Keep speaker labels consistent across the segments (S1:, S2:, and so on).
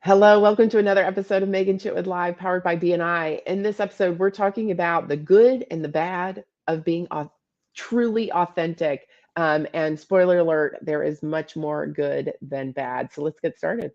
S1: Hello, welcome to another episode of Meaghan Chitwood Live, powered by BNI. In this episode, we're talking about the good and the bad of being truly authentic. And spoiler alert, there is much more good than bad. So let's get started.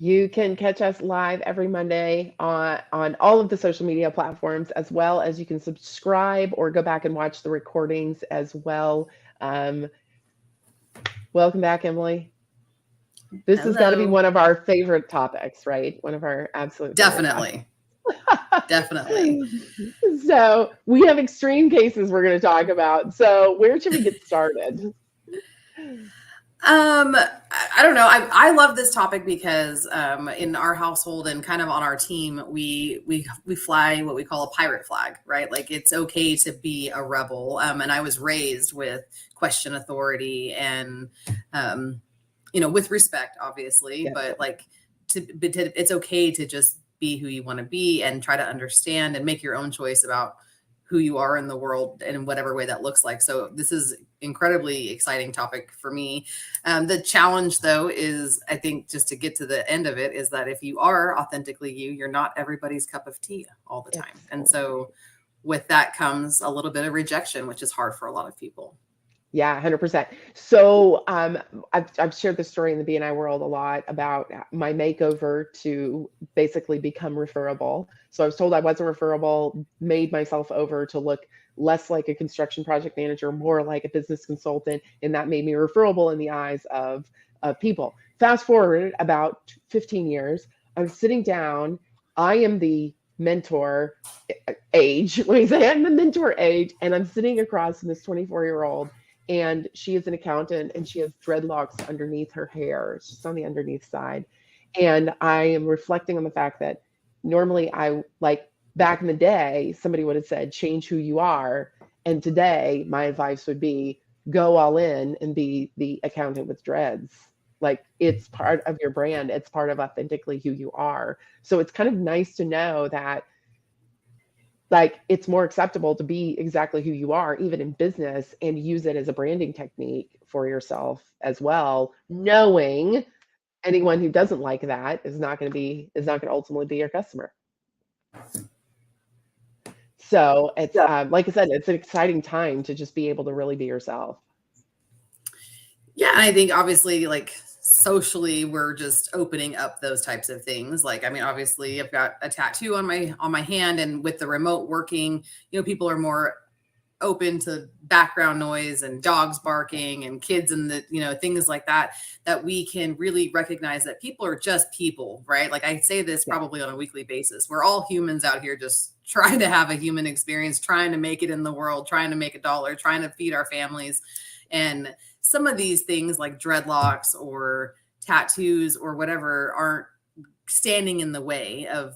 S1: You can catch us live every Monday on all of the social media platforms, as well as you can subscribe or go back and watch the recordings as well. Um, Welcome back, Emily. This has got to be
S2: Hello.
S1: one of our favorite topics, right? One of our absolute favorite topics.
S2: Definitely.
S1: So we have extreme cases we're going to talk about. So where should we get started?
S2: I don't know. I love this topic because in our household and kind of on our team, we fly what we call a pirate flag, right? Like it's okay to be a rebel. And I was raised with question authority and with respect, obviously,
S1: Yes.
S2: but like it's okay to just be who you want to be and try to understand and make your own choice about who you are in the world and in whatever way that looks like. So this is incredibly exciting topic for me. The challenge though is, I think, just to get to the end of it, is that if you are authentically you, you're not everybody's cup of tea all the time. And so with that comes a little bit of rejection, which is hard for a lot of people.
S1: Yeah, 100%. So I've shared this story in the BNI world a lot about my makeover to basically become referable. So I was told I wasn't referable, made myself over to look less like a construction project manager, more like a business consultant, and that made me referable in the eyes of people. Fast forward about 15 years, I'm sitting down. I am the mentor age. Let me say I'm the mentor age, and I'm sitting across from this 24-year-old, and she is an accountant and she has dreadlocks underneath her hair. It's just on the underneath side. And I am reflecting on the fact that normally I like back in the day, somebody would have said, change who you are. And today my advice would be go all in and be the accountant with dreads. Like it's part of your brand. It's part of authentically who you are. So it's kind of nice to know that like it's more acceptable to be exactly who you are even in business and use it as a branding technique for yourself as well, knowing anyone who doesn't like that is not going to ultimately be your customer. So it's like I said, it's an exciting time to just be able to really be yourself.
S2: Yeah, and I think obviously like socially we're just opening up those types of things. Like I mean obviously I've got a tattoo on my hand, and with the remote working, people are more open to background noise and dogs barking and kids and the things like that we can really recognize that people are just people, right? Like I say this
S1: Yeah.
S2: probably on a weekly basis. We're all humans out here just trying to have a human experience, trying to make it in the world, trying to make a dollar, trying to feed our families. And some of these things like dreadlocks or tattoos or whatever aren't standing in the way of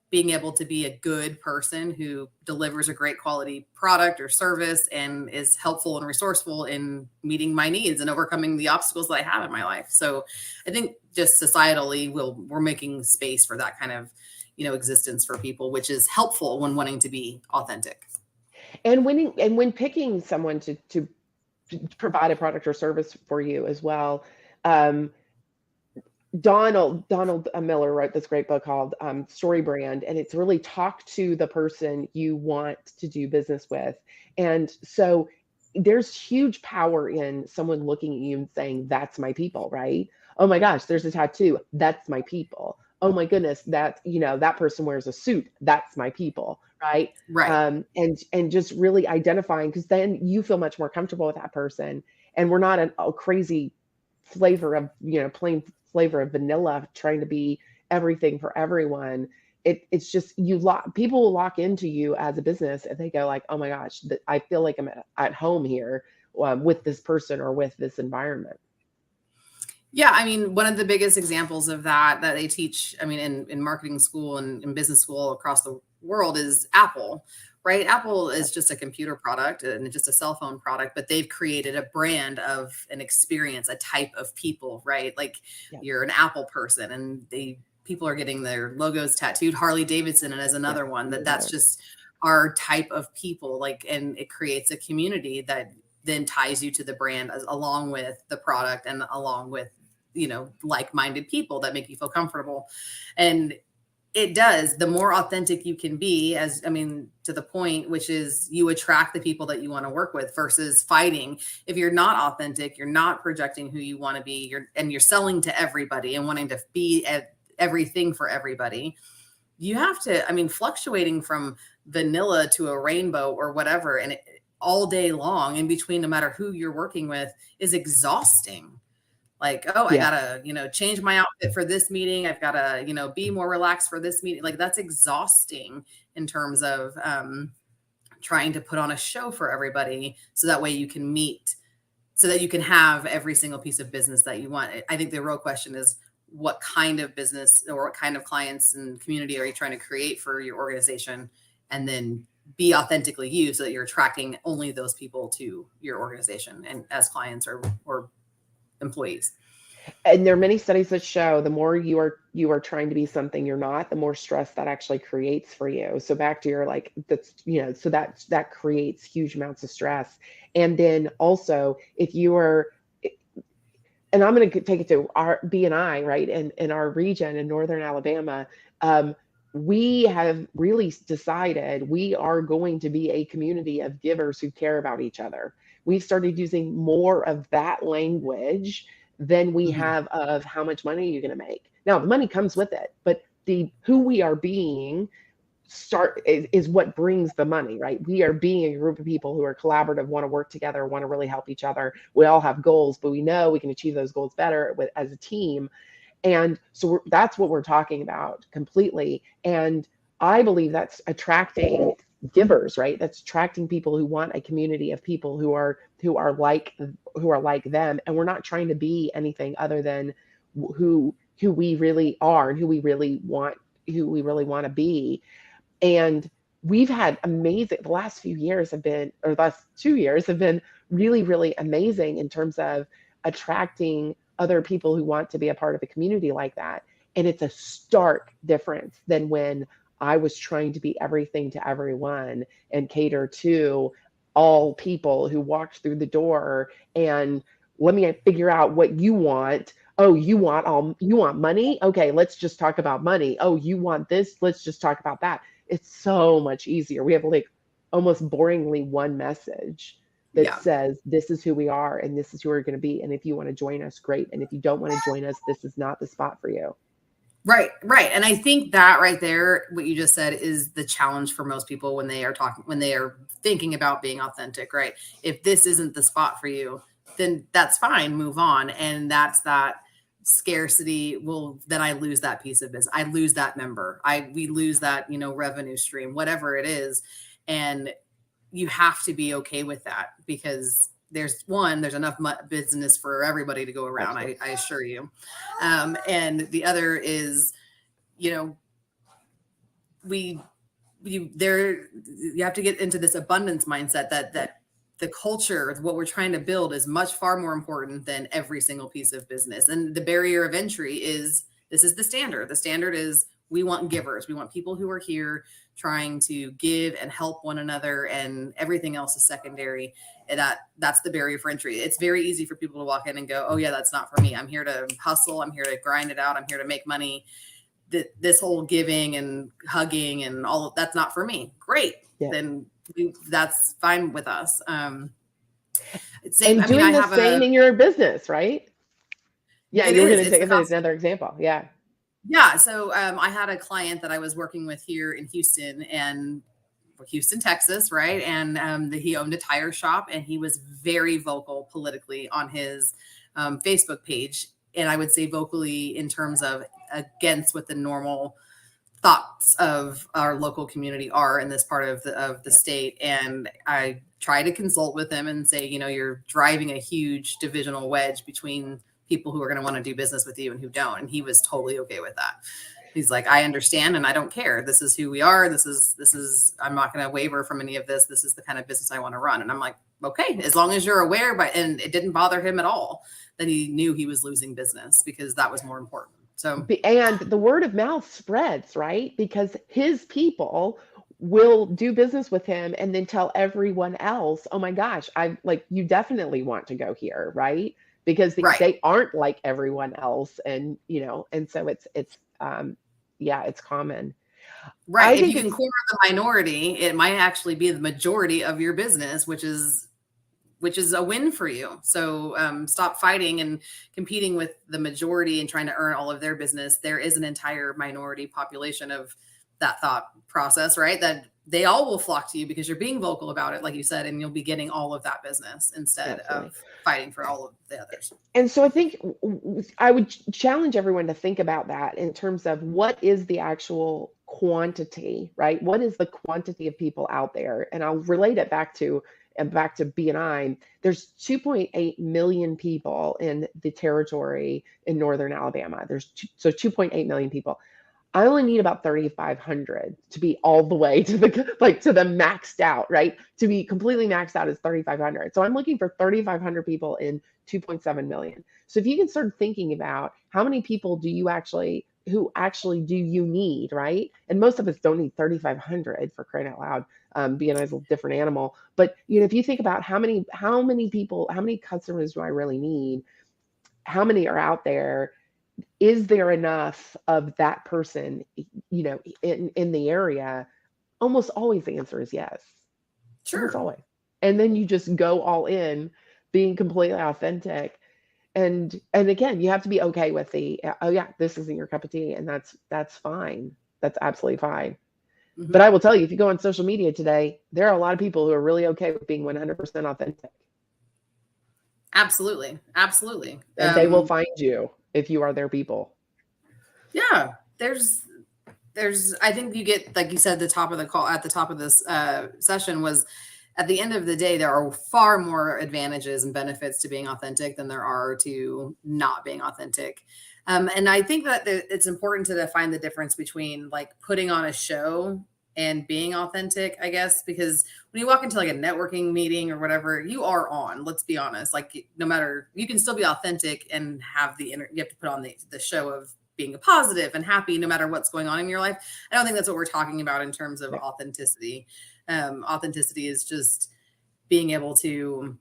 S2: being able to be a good person who delivers a great quality product or service and is helpful and resourceful in meeting my needs and overcoming the obstacles that I have in my life. So I think just societally we're making space for that kind of, existence for people, which is helpful when wanting to be authentic.
S1: And when picking someone to provide a product or service for you as well. Donald Miller wrote this great book called Story Brand, and it's really talk to the person you want to do business with. And so there's huge power in someone looking at you and saying, that's my people, right? Oh my gosh, there's a tattoo. That's my people. Oh my goodness, that person wears a suit. That's my people, right?
S2: Right.
S1: And just really identifying, because then you feel much more comfortable with that person. And we're not a crazy flavor of, plain flavor of vanilla trying to be everything for everyone. It's just people will lock into you as a business if they go like, oh my gosh, I feel like I'm at home here with this person or with this environment.
S2: Yeah, I mean, one of the biggest examples of that they teach, I mean, in marketing school and in business school across the world is Apple, right? Apple is just a computer product and just a cell phone product, but they've created a brand of an experience, a type of people, right? Like you're an Apple person, and people are getting their logos tattooed. Harley Davidson is another one that's just our type of people, like, and it creates a community that then ties you to the brand along with the product and along with, you know, like-minded people that make you feel comfortable. And it does, the more authentic you can be, to the point, which is you attract the people that you want to work with versus fighting. If you're not authentic, you're not projecting who you want to be, you're selling to everybody and wanting to be at everything for everybody. You have to, fluctuating from vanilla to a rainbow or whatever, and all day long in between, no matter who you're working with, is exhausting. Like, I gotta, change my outfit for this meeting. I've gotta, be more relaxed for this meeting. Like, that's exhausting in terms of trying to put on a show for everybody, so that way you can meet, so that you can have every single piece of business that you want. I think the real question is, what kind of business or what kind of clients and community are you trying to create for your organization? And then be authentically you, so that you're attracting only those people to your organization and as clients or employees.
S1: And there are many studies that show the more you are trying to be something you're not, the more stress that actually creates for you. So back to your, like, that's, so that creates huge amounts of stress. And then also, if you are, and I'm going to take it to our BNI, right? In our region in Northern Alabama, we have really decided we are going to be a community of givers who care about each other. We've started using more of that language than we have of how much money you're going to make. Now, the money comes with it, but who we are being is what brings the money, right? We are being a group of people who are collaborative, want to work together, want to really help each other. We all have goals, but we know we can achieve those goals better as a team. And so that's what we're talking about completely. And I believe that's attracting givers, right? That's attracting people who want a community of people who are like them. And we're not trying to be anything other than who we really are and who we really want to be. And we've had the last 2 years have been really, really amazing in terms of attracting other people who want to be a part of a community like that. And it's a stark difference than when I was trying to be everything to everyone and cater to all people who walked through the door. And let me figure out what you want. Oh, you want money? Okay, let's just talk about money. Oh, you want this? Let's just talk about that. It's so much easier. We have, like, almost boringly one message that says, this is who we are and this is who we're going to be. And if you want to join us, great. And if you don't want to join us, this is not the spot for you.
S2: Right. And I think that right there, what you just said, is the challenge for most people when they are thinking about being authentic, right? If this isn't the spot for you, then that's fine, move on. And that's that scarcity. Well, then I lose that piece of business. I lose that member. We lose that, revenue stream, whatever it is. And you have to be okay with that, because there's enough business for everybody to go around. I assure you. And the other is, you have to get into this abundance mindset that the culture, what we're trying to build, is much far more important than every single piece of business. And the barrier of entry is, this is the standard. The standard is, we want givers. We want people who are here trying to give and help one another, and everything else is secondary. And that's the barrier for entry. It's very easy for people to walk in and go, oh yeah, that's not for me. I'm here to hustle. I'm here to grind it out. I'm here to make money. This whole giving and hugging and all of that's not for me. Great. Yeah. Then that's fine with us.
S1: Doing the same in your business, right? Yeah, you're going to take another example. Yeah.
S2: Yeah. So I had a client that I was working with here in Houston, Texas, right? And he owned a tire shop, and he was very vocal politically on his Facebook page. And I would say vocally in terms of against what the normal thoughts of our local community are in this part of the state. And I try to consult with him and say, you're driving a huge divisional wedge between people who are going to want to do business with you and who don't. And he was totally okay with that. He's like, I understand and I don't care. This is who we are. This is, I'm not going to waver from any of this. This is the kind of business I want to run. And I'm like, okay, as long as you're aware, and it didn't bother him at all that he knew he was losing business, because that was more important. So,
S1: and the word of mouth spreads, right? Because his people will do business with him and then tell everyone else, oh my gosh, I like, you definitely want to go here, right? Because
S2: right.
S1: they aren't like everyone else. And, and so yeah, it's common.
S2: Right. If you can corner the minority, it might actually be the majority of your business, which is a win for you. So stop fighting and competing with the majority and trying to earn all of their business. There is an entire minority population of that thought process, right? That they all will flock to you because you're being vocal about it, like you said, and you'll be getting all of that business instead of fighting for all of the others.
S1: And so I think I would challenge everyone to think about that in terms of what is the actual quantity, right? What is the quantity of people out there? And I'll relate it back to B&I. There's 2.8 million people in the territory in northern Alabama. So 2.8 million people. I only need about 3,500 to be all the way to the maxed out, right? To be completely maxed out is 3,500. So I'm looking for 3,500 people in 2.7 million. So if you can start thinking about how many people who actually do you need, right? And most of us don't need 3,500, for crying out loud. B&I is a different animal. But if you think about how many people, how many customers do I really need? How many are out there? Is there enough of that person, in the area? Almost always the answer is yes.
S2: Sure.
S1: Almost always. And then you just go all in, being completely authentic. And again, you have to be okay with oh yeah, this isn't your cup of tea, and that's fine. That's absolutely fine. Mm-hmm. But I will tell you, if you go on social media today, there are a lot of people who are really okay with being 100% authentic.
S2: Absolutely. Absolutely.
S1: And they will find you if you are their people.
S2: Yeah. There's, I think you get, like you said, the top of the call at the top of this session was, at the end of the day, there are far more advantages and benefits to being authentic than there are to not being authentic. And I think that it's important to define the difference between like putting on a show and being authentic, I guess, because when you walk into like a networking meeting or whatever, you are on, let's be honest, like no matter, you can still be authentic and have you have to put on the show of being positive and happy no matter what's going on in your life. I don't think that's what we're talking about in terms of authenticity. Authenticity is just being able to,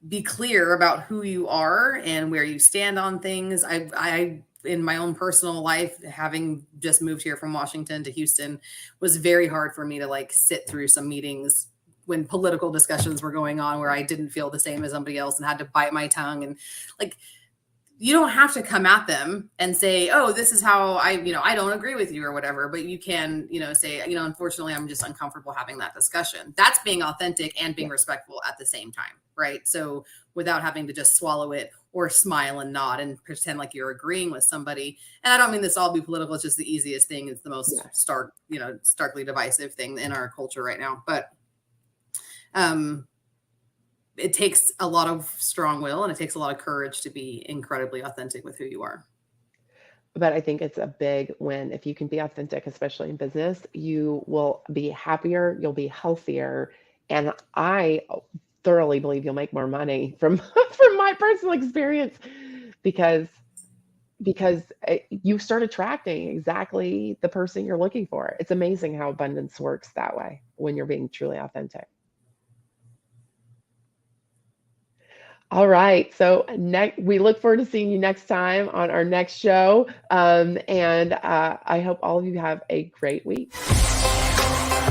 S2: be clear about who you are and where you stand on things. I in my own personal life, having just moved here from Washington to Houston, was very hard for me to like sit through some meetings when political discussions were going on where I didn't feel the same as somebody else and had to bite my tongue. And like, you don't have to come at them and say, oh, this is how I don't agree with you or whatever, but you can, say, unfortunately, I'm just uncomfortable having that discussion. That's being authentic and being respectful at the same time, right? So without having to just swallow it or smile and nod and pretend like you're agreeing with somebody. And I don't mean this all be political. It's just the easiest thing. It's the most starkly divisive thing in our culture right now. But it takes a lot of strong will and it takes a lot of courage to be incredibly authentic with who you are.
S1: But I think it's a big win. If you can be authentic, especially in business, you will be happier, you'll be healthier. And I thoroughly believe you'll make more money from my personal experience, because you start attracting exactly the person you're looking for. It's amazing how abundance works that way when you're being truly authentic. All right. So we look forward to seeing you next time on our next show. And I hope all of you have a great week.